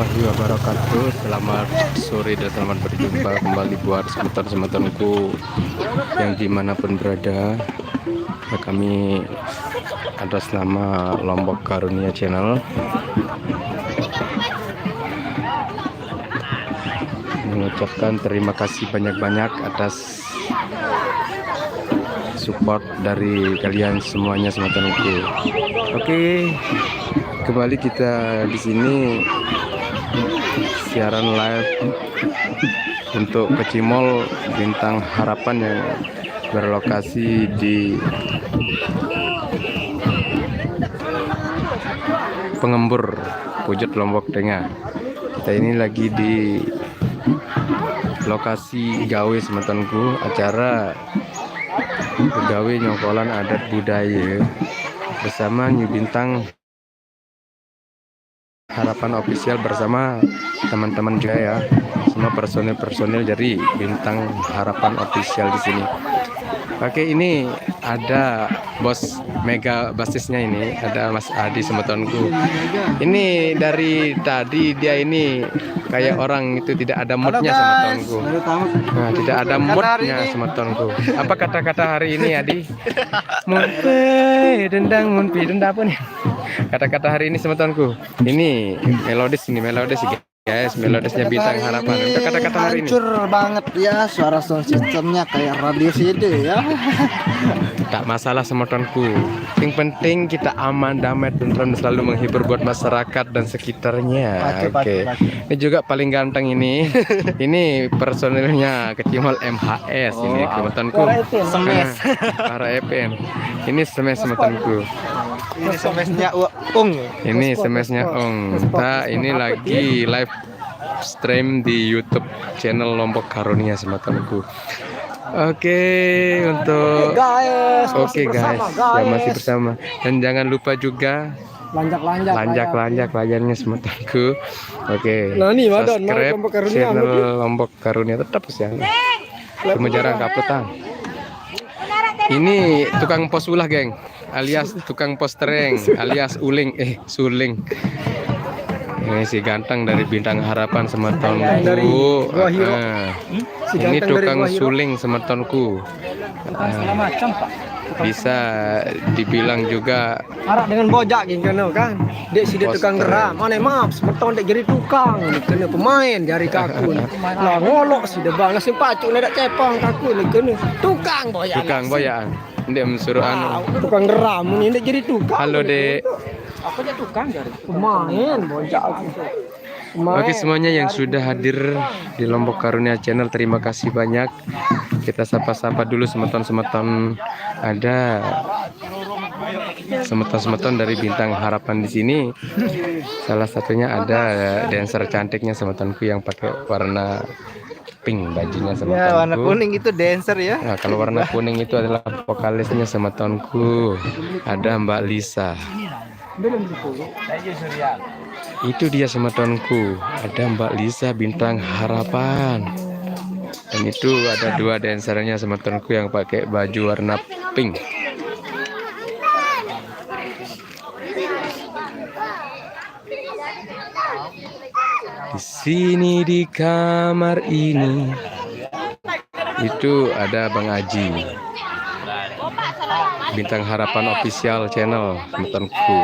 warahmatullahi wabarakatuh. Selamat sore dan selamat berjumpa kembali buat semeton-semetonku yang dimanapun berada. Kami atas nama Lombok Karunia Channel mengucapkan terima kasih banyak-banyak atas support dari kalian semuanya semetonku. Oke, kembali kita di sini siaran live untuk Kecimol Bintang Harapan yang berlokasi di Pengembur, Pujut Lombok Tengah. Kita ini lagi di lokasi gawe semetonku, acara gawe nyokolan adat budaya bersama New Bintang Harapan official bersama teman-teman juga ya, semua personil-personil dari Bintang Harapan official di sini. Oke, ini ada bos mega basisnya, ini ada Mas Adi semetonku. Ini dari tadi dia ini kayak orang itu tidak ada moodnya semetonku. Nah, tidak ada moodnya semetonku. Apa kata-kata hari ini Adi? Munpe dendang munpi denda apa nih? Kata-kata hari ini semetonku. Ini melodis guys, melodisnya Bintang Harapan. Untuk kata-kata hari ini hancur banget ya, suara sound sistemnya kayak radio CD ya. tak masalah semetonku. Yang penting kita aman, damai, tentram, selalu menghibur buat masyarakat dan sekitarnya. Oke. Ini juga paling ganteng ini. Ini personilnya Kecimol MHS ini semetonku. Semes. Para EPN. Ini semetonku. Ini semesnya Ini semesnya Kita ini lagi live stream di YouTube channel Lombok Karunia semetonku. Oke, untuk guys, ya masih bersama. Dan jangan lupa juga lanjak layarnya semetonku. Oke, subscribe channel Lombok Karunia, tetap ya. Cuma jarang uploadan. Ini tukang pos ulah, geng, alias tukang pos tereng, alias suling. Ini si ganteng dari Bintang Harapan semetonku. Ini tukang suling semetonku. Bisa dibilang juga arak dengan bojak kan. Dek si dia tukang geram. Mana maaf, semeton dek jadi tukang. Kena pemain jari kaku. Lah ngolok si dia bang langsung pacuk dak cepang kaku ni kena tukang boyaan. Dia mensuruh tukang geram ni dek jadi tukang. Halo, Dek. Apa dia tukang jari? Pemain bojak. Oke, semuanya yang sudah hadir di Lombok Karunia Channel, terima kasih banyak. Kita sapa-sapa dulu semeton-semeton. Ada semeton-semeton dari Bintang Harapan di sini. Salah satunya ada dancer cantiknya semetonku yang pakai warna pink bajunya semetonku. Ya, warna kuning itu dancer ya. Nah, kalau warna kuning itu adalah vokalisnya semetonku. Ada Mbak Lisa. Itu dia semetonku. Ada Mbak Lisa Bintang Harapan. Dan itu ada dua dancernya semetonku yang pakai baju warna pink. Di sini di kamar ini itu ada Bang Aji, Bintang Harapan official channel semetonku.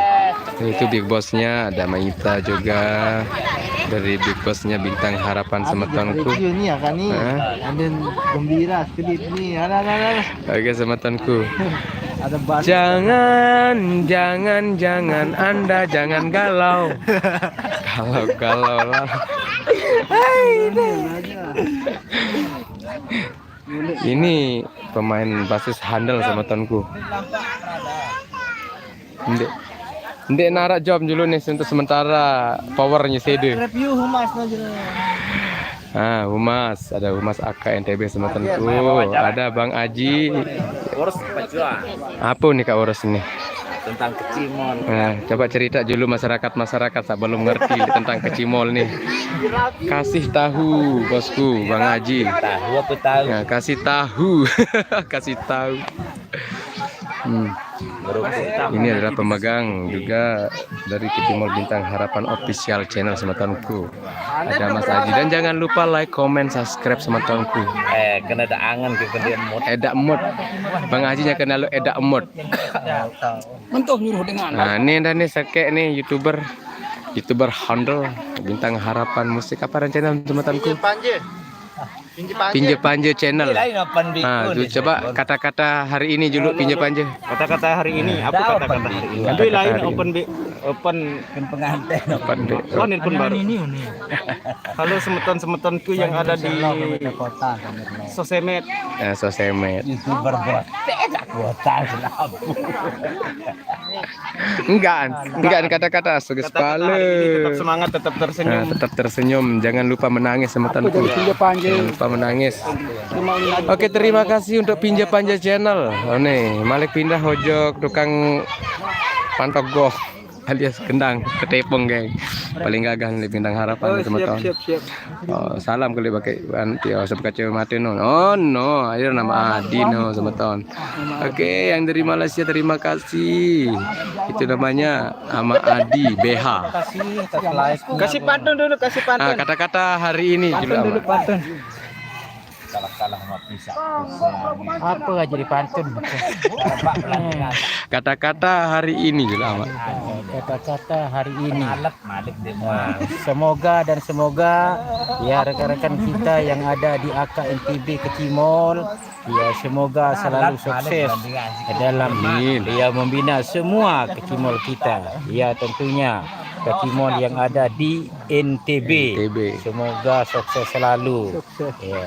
Itu big bossnya, ada Maita juga dari big bossnya Bintang Harapan semetonku. Ini ya kan nih. Ada gembira sedikit nih. Ada. Oke semetonku. Ada bass. Jangan Anda jangan galau. Galau lah. Ini pemain basis handal semetonku. Ndek narak job dulu nih untuk sementara powernya CD. Review humas aja. Humas, ada Humas AKNTB semetonku. Ada Bang Aji. Urus pejuang. Apa nih Kak Urus ini? Tentang Kecimol. Coba cerita dulu masyarakat belum ngerti tentang Kecimol nih. Kasih tahu bosku Bang Aji. Tahu apa tahu? Kasih tahu. Kasih tahu. Ini adalah pemegang juga dari Kecimol Bintang Harapan Official Channel semetonku. Ada Mas Aji, dan jangan lupa like, comment, subscribe semetonku. Kena ada angan ke kendian mod. Edak mod, Bang Hajinya kenal lo edak mod. Mentok nyuruh dengan. Nah ini dan nih sekek nih youtuber handle Bintang Harapan Musik apa rencana semetonku? Pinje Panje channel. Nah, tuh coba kata-kata hari ini dulu Pinje Panje. Kata-kata hari ini, apa kata-kata hari ini? Itu lain open pengantin. Soalnya pun baru. Halo semeton-semetonku yang ada di sosmed. Sosmed. Berbuat kuota Enggak kata-kata suges pale. Tetap semangat, tetap tersenyum. Tetap tersenyum, jangan lupa menangis semetonku. Jangan lupa menangis. Oke, terima kasih untuk Pinje Panje channel. Oh nih, Malik pindah hojok tukang pantok goh alias gendang ketepong geng. Paling gagah nih Bintang Harapan teman-teman. Siap. Oh, salam kali pakai anti sebagai cewek mati no. Oh no, ayo nama Adi no semeton. Oke, yang dari Malaysia terima kasih. Itu namanya Ama Adi BH. Kasih pantun dulu, kasih pantun. Kata-kata hari ini dulu Pantun. Kalah sama pisah. Apa aja di pantun? Kata-kata hari ini dulu Ama. Kata-kata hari ini. Malik dia. Semoga ya rekan-rekan kita yang ada di AKNTB Kecimol ya semoga selalu sukses dalam dia membina semua Kecimol kita. Ya tentunya Kecimol yang ada di NTB. Semoga sukses selalu. Ya.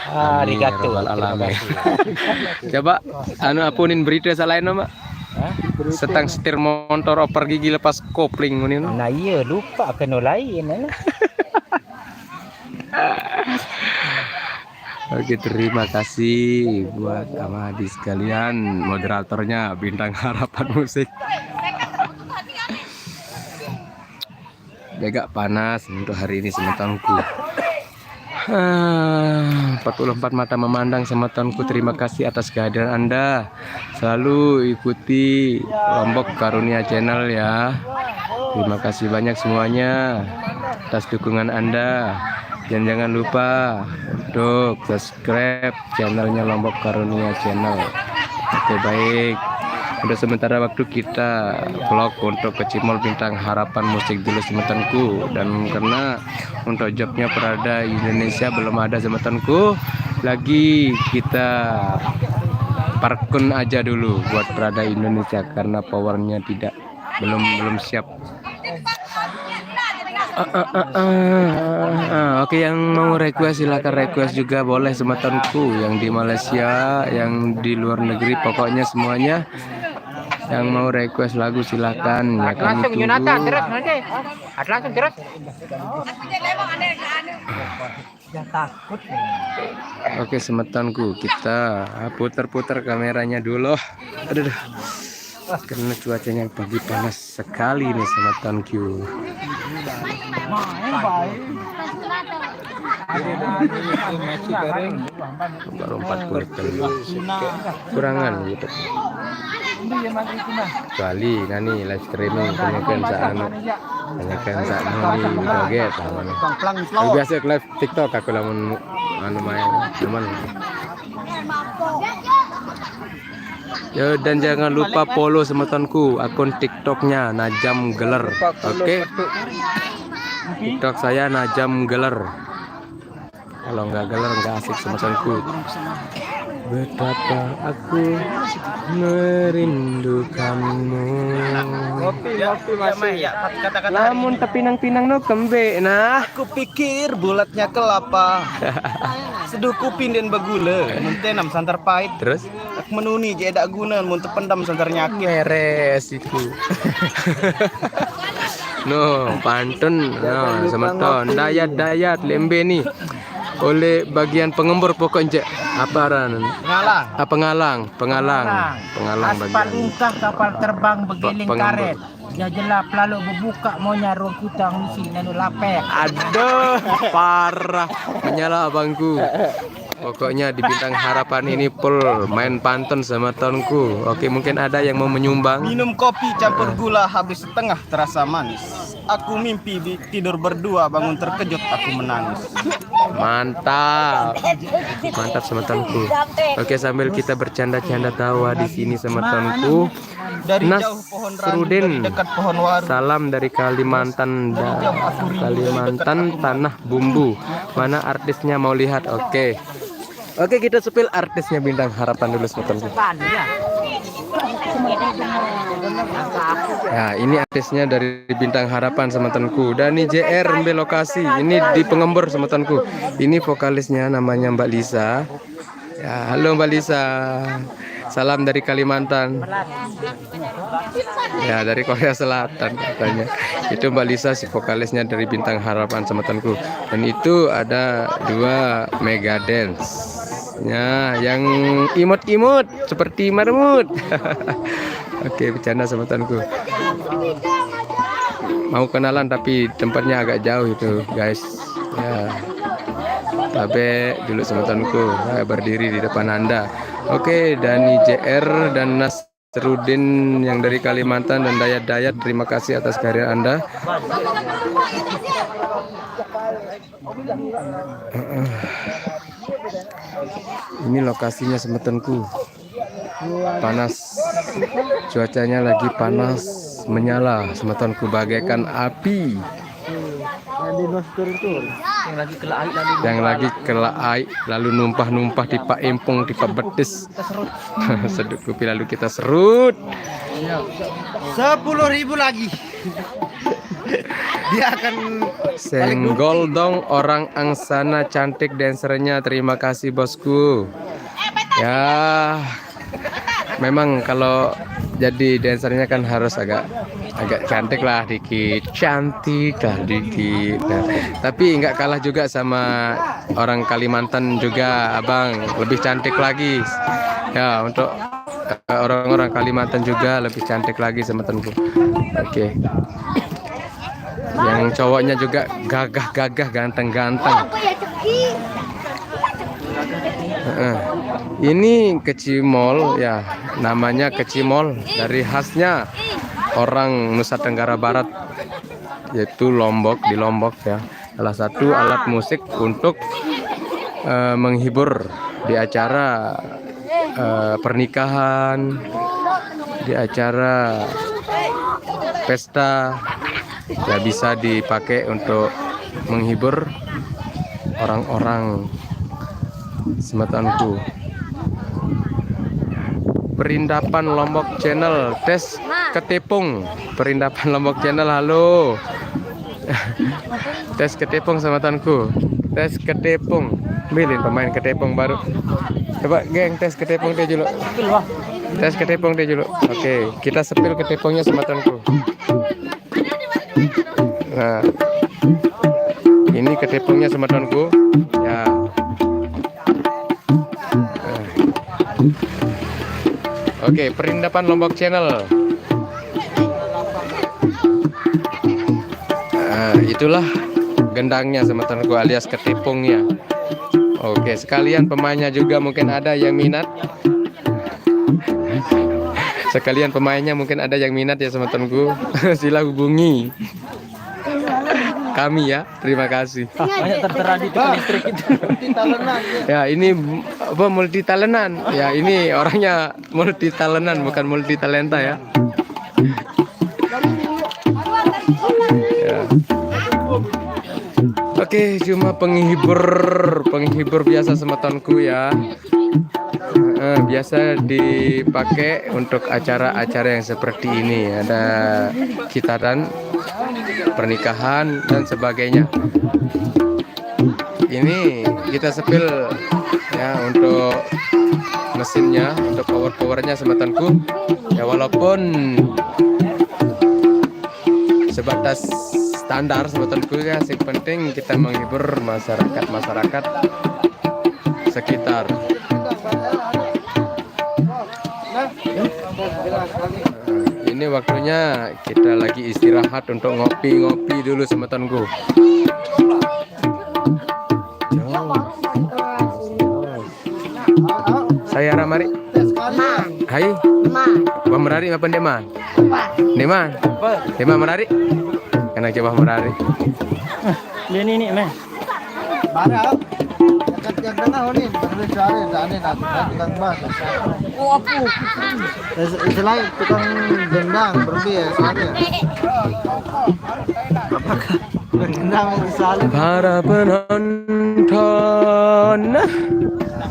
Arigato. Coba apunin berita salahin nama. Setang setir motor oper gigi lepas kopling ini. Nah iya lupa kena lain. Oke, terima kasih buat sama Adi sekalian, moderatornya Bintang Harapan Musik. Agak panas untuk hari ini semetonku. 44 mata memandang semetonku. Terima kasih atas kehadiran Anda. Selalu ikuti Lombok Karunia Channel ya. Terima kasih banyak semuanya atas dukungan Anda. Dan jangan lupa untuk subscribe channelnya Lombok Karunia Channel. Oke, baik. Untuk sementara waktu kita vlog untuk Kecimol Bintang Harapan Musik dulu semetonku. Dan karena untuk jobnya Prada Indonesia belum ada semetonku, lagi kita parkun aja dulu buat Prada Indonesia karena powernya belum siap. Oke, yang mau request silakan request juga boleh semetonku, yang di Malaysia, yang di luar negeri, pokoknya semuanya yang mau request lagu silakan ya, kami tunggu. Langsung terus. Oke semetonku, kita putar kameranya dulu. Aduh. Karena cuacanya pagi panas sekali nih semetonku. Baru 40 kali kurangan gitu. Kecuali nani live streaming tanyakan saat nani joget. Biasa live TikTok aku lamun main teman. Ya, dan jangan lupa follow semetonku akun TikToknya Najam Geler. Oke. TikTok saya Najam Geler. Kalau nggak geler nggak asik semetonku. Betapa aku merindukanmu. Ngopi masih. Kata-kata. Namun pinang-pinang no kembe. Nah, Aku pikir bulatnya kelapa. Seduh kuping dan bagula. Mentenam santar pahit. terus Aku menuni jadi tak guna. Mun terpendam santar nyakit. beres itu. No, pantun, no, semeton, dayat lembe nih. Oleh bagian pengembur pokoknya apa ran? Ngalang. Pengalang Aspal bagian. ungkah kapal terbang begiling Pengembur. karet. Ya jelap lalu berbuka maunya ruang kutang misi nanu lapek. Aduh, parah, menyala abangku. Pokoknya di Bintang Harapan ini full main pantun sama tonku. Oke, mungkin ada yang mau menyumbang. Minum kopi campur gula habis setengah terasa manis. Aku mimpi tidur berdua, bangun terkejut aku menangis. Mantap. Mantap sama tonku. Oke, sambil kita bercanda-canda tawa di sini sama tonku. Dari jauh pohon randu, dari Nasrudin, dekat pohon waru. salam dari Kalimantan, Kalimantan tanah bumbu. Mana artisnya mau lihat? Oke. Oke, kita sepil artisnya Bintang Harapan dulu sama tonku. Ya, ini artisnya dari Bintang Harapan sama temanku. Dan ini JR Mbe lokasi. Ini di Pengembor sama temanku. Ini vokalisnya namanya Mbak Lisa. Ya, halo Mbak Lisa. Salam dari Kalimantan. Ya, dari Korea Selatan katanya. Itu Mbak Lisa si vokalisnya dari Bintang Harapan sama temanku. Dan itu ada 2 Megadance. Ya, yang imut-imut seperti marmut. Oke, bercanda sama temanku. Mau kenalan tapi tempatnya agak jauh itu, guys. Ya. Tapi dulu sama temanku, saya berdiri di depan Anda. Oke, Dani JR dan Nasrudin yang dari Kalimantan dan Dayat-Dayat, terima kasih atas karya Anda. Ini lokasinya semetenku. Panas, cuacanya lagi panas menyala, semetenku bagaikan api. Yang lagi kelak air lalu numpah-numpah di Pak Empong, di Pak Betis. Sedut kopi lalu kita serut. 10.000 lagi. Dia akan Senggol dong orang angsana cantik dancernya. Terima kasih bosku. Ya, memang kalau jadi dancernya kan harus agak cantik lah dikit, cantik lah dikit. Nah, tapi nggak kalah juga sama orang Kalimantan juga, abang, lebih cantik lagi. Ya, untuk orang-orang Kalimantan juga lebih cantik lagi sama temanku. Oke. Yang cowoknya juga gagah-gagah, ganteng-ganteng. Ini kecimol ya, namanya kecimol dari khasnya orang Nusa Tenggara Barat, yaitu Lombok, di Lombok ya. Salah satu alat musik untuk menghibur di acara pernikahan, di acara pesta. Ya, bisa dipakai untuk menghibur orang-orang semetanku. Perindapan Lombok Channel, tes ketepung. Perindapan Lombok Channel, halo. Tes ketepung semetanku. Tes ketepung. Bilin pemain ketepung baru. Coba geng, tes ketepung deh dulu. Tes ketepung deh dulu. Oke, kita sepil ketepungnya semetanku. Nah, ini ketepungnya semetonku ya. Oke, perindapan Lombok Channel. Nah, itulah gendangnya semetonku alias ketepungnya. Oke, sekalian pemainnya juga mungkin ada yang minat. Sekalian pemainnya mungkin ada yang minat ya semetonku. Sila hubungi kami ya, terima kasih. banyak tertera di titik listrik itu. Ya, ini apa, multi talentan. Ya, ini orangnya multi talentan bukan multi talenta ya. Ya. Oke, cuma penghibur biasa semetonku ya. Biasa dipakai untuk acara-acara yang seperti ini. Ada kitaran, pernikahan dan sebagainya. Ini kita sepil ya untuk mesinnya, untuk powernya semetonku. Ya, walaupun sebatas standar semetonku ya, yang penting kita menghibur masyarakat sekitar. Ini waktunya kita lagi istirahat untuk ngopi-ngopi dulu semetonku. mari. Hai. Wah merari apa Deman? Deman. Deman merari. Kena coba merari. Ini meh. Bara. Yang tengah ini terus cari tukang bas. Oh aku. Selain tukang gendang berbiaya saya. Apakah gendang salah? Para penonton,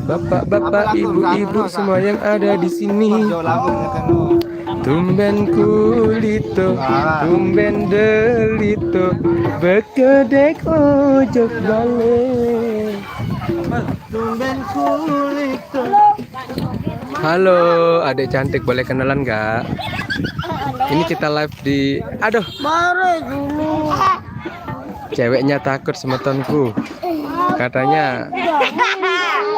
bapak-bapak, ibu-ibu semua yang ada di sini. Tumben kulito, tumben delito, bekedek ojok balik. Tumben kulito. Halo, adik cantik, boleh kenalan nggak? Ini kita live di, aduh, ceweknya takut sama tonku. Katanya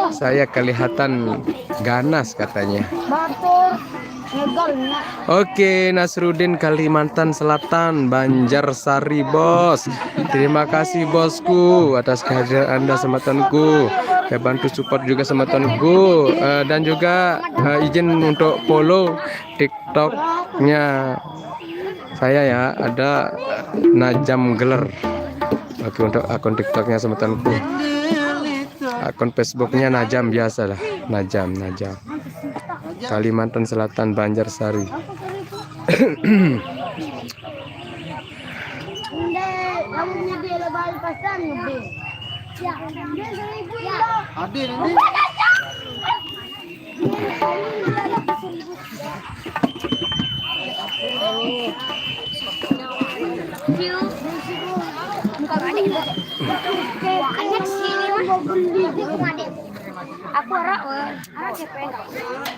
saya kelihatan ganas katanya. Oke, Nasrudin Kalimantan Selatan, Banjarsari bos. Terima kasih bosku atas kehadiran Anda sama tonku. Saya bantu support juga sama tonku. Dan juga izin untuk follow TikToknya saya ya, ada Najam Geler. Oke, untuk akun TikToknya sama tonku. Akun Facebooknya Najam biasa lah, Najam. Kalimantan Selatan, Banjarsari.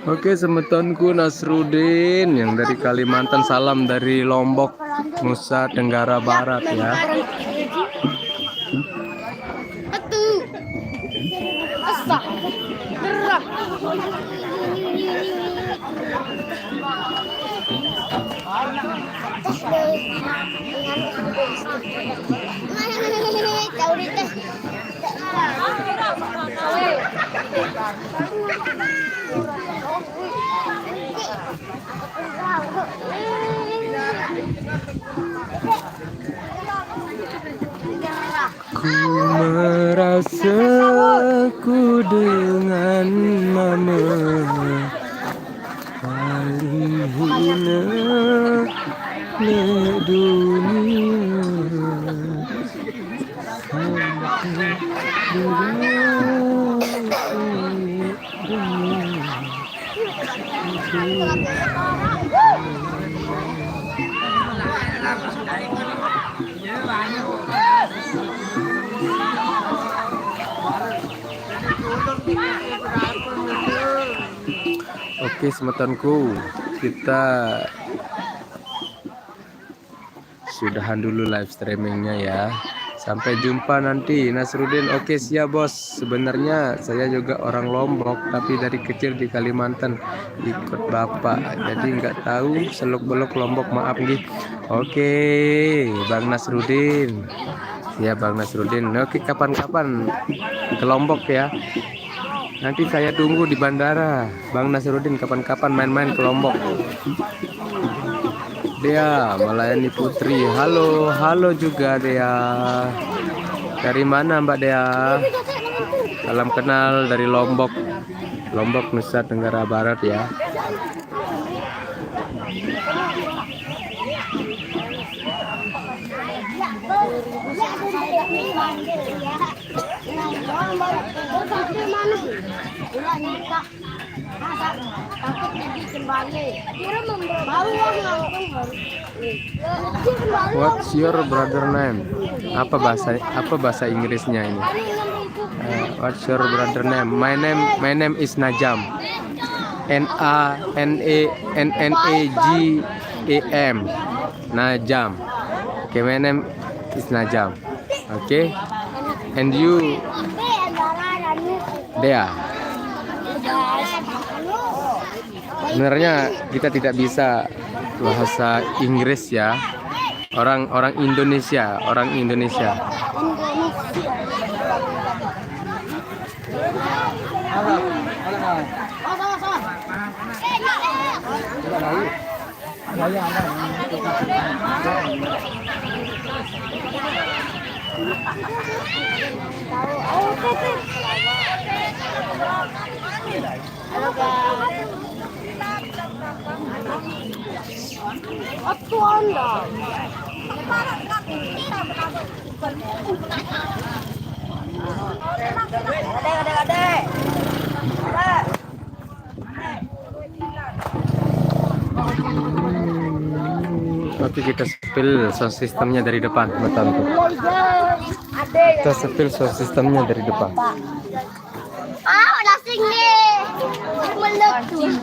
Oke, semetonku Nasrudin yang dari Kalimantan, salam dari Lombok, Nusa Tenggara Barat ya. Ku merasa ku dengan mama paling hina di dunia. Oke, semetonku, kita sudahan dulu live streamingnya ya. Sampai jumpa nanti Nasrudin. Oke, siap bos. Sebenarnya saya juga orang Lombok, tapi dari kecil di Kalimantan ikut bapak, jadi nggak tahu seluk-beluk Lombok, maaf nih. Oke, Bang Nasrudin. Ya Bang Nasrudin. Oke, kapan-kapan ke Lombok ya. Nanti saya tunggu di bandara. Bang Nasrudin kapan-kapan main-main ke Lombok. Dea Melayani Putri. Halo juga Dea. Dari mana Mbak Dea? Salam kenal dari Lombok, Nusa Tenggara Barat ya. What's your brother name? Apa bahasa Inggrisnya ini? What's your brother name? My name is Najam. Najam. Najam. Okay, my name is Najam. Okay. And you? Dea. Sebenarnya kita tidak bisa bahasa Inggris ya. Orang Indonesia. Oke, kita spill sound systemnya dari depan, teman-teman. Kita spill sound systemnya dari depan. Ah, lasing nih. Meletus.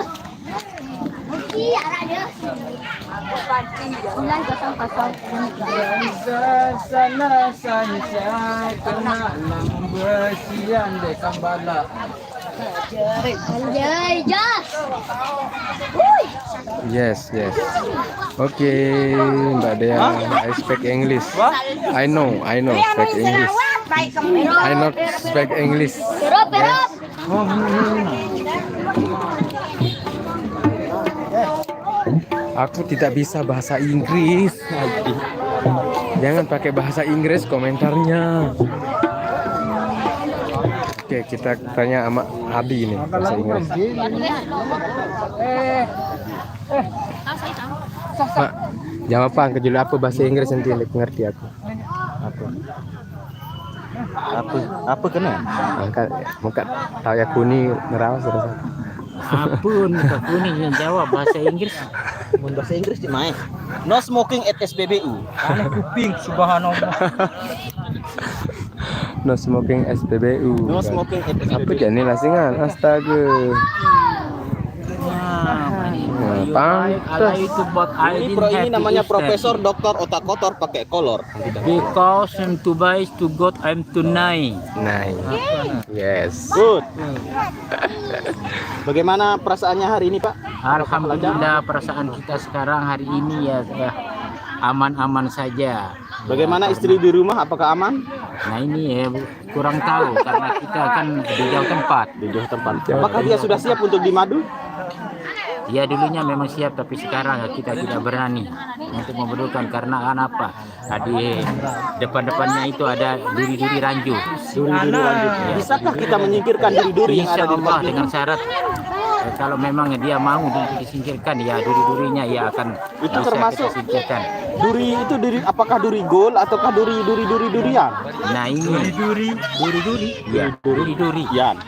Iya, ada. Ulang kosong kosong. Sana sunshine kena bersian deh kambala. Anjay, Jas. Wuih. Yes, yes. Oke, Mbak Dea, I speak English. I know speak English. I not speak English. Perop. Aku tidak bisa bahasa Inggris. Jangan pakai bahasa Inggris komentarnya. Oke, kita tanya sama Adi ini bahasa Inggris. Mak, jawab apa? Kejul apa bahasa Inggris nanti ngerti aku. Apa kena? Angkat, muka tahu ya kuni nerawas terus. Apun kuning yang jawab bahasa Inggris. Mun bahasa Inggris di main. No smoking at SPBU. Aneh kuping subhanallah. No smoking SPBU. No smoking at Apa SPBU. jadi lasingan? Astaga. Pantas. Itu buat Ini pro ini namanya Profesor Dr. Otak Kotor pakai kolor. Because I'm to buy to God I'm tonight. Nice. Yes. Good. Bagaimana perasaannya hari ini, Pak? Alhamdulillah perasaan kita sekarang hari ini ya aman-aman saja. Bagaimana istri di rumah? Apakah aman? Nah ini ya kurang tahu karena kita kan di jauh tempat. Di jauh tempat. Apakah dia sudah siap untuk di madu? Ya dulunya memang siap tapi sekarang kita tidak berani untuk membedukan karena apa? Di depan-depannya itu ada duri-duri ranju. Duri-duri lanjut. Bisakah kita menyingkirkan duri-duri yang Insya ada di Allah depan? dengan syarat kalau memang dia mau disingkirkan ya duri-durinya ya akan Itu bisa termasuk kita singkirkan. Duri itu duri apakah duri gol ataukah durian? Nah ini duri-duri ya duri-duri Yan.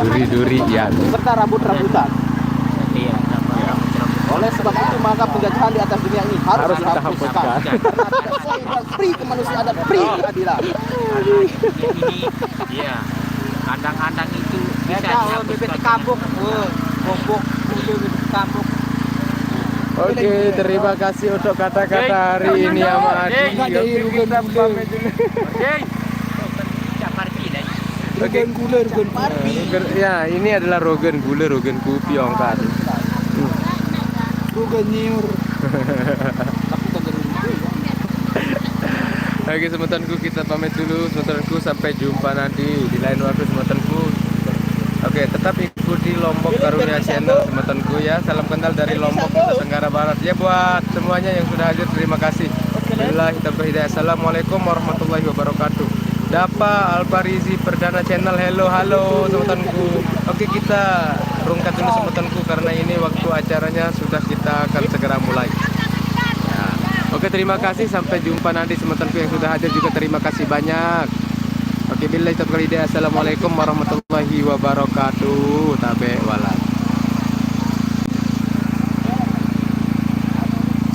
Duri-duri ya. Serta rambut-rambutan. iya Oleh sebab itu maka penjajahan di atas dunia ini harus dihapuskan. Free kemanusiaan dan free keadilan. iya andang-andang itu bisa dihapuskan. Oke, terima kasih untuk kata-kata hari ini sama Adi. Oke, kita pamit dulu. Oke, ya ini adalah rogan gula, rogan kopi ongkat. Rogan nyur. Oke, semetanku kita pamit dulu, semetanku sampai jumpa nanti di lain waktu semetanku. Oke, tetap ikuti Lombok Karunia Channel semetanku ya. Salam kenal dari Lombok, Nusa Tenggara Barat. Ya buat semuanya yang sudah hadir terima kasih. Billahi taufiq hidayah. Assalamualaikum warahmatullahi wabarakatuh. Dapa Alparizi Perdana Channel. Halo semetanku. Oke, kita rungkat dulu semetanku karena ini waktu acaranya sudah kita akan segera mulai. Ya. Oke, terima kasih, sampai jumpa nanti semetanku yang sudah hadir juga terima kasih banyak. Oke, billahi taufiq hidayah. Assalamualaikum warahmatullahi wabarakatuh. Tabe walad.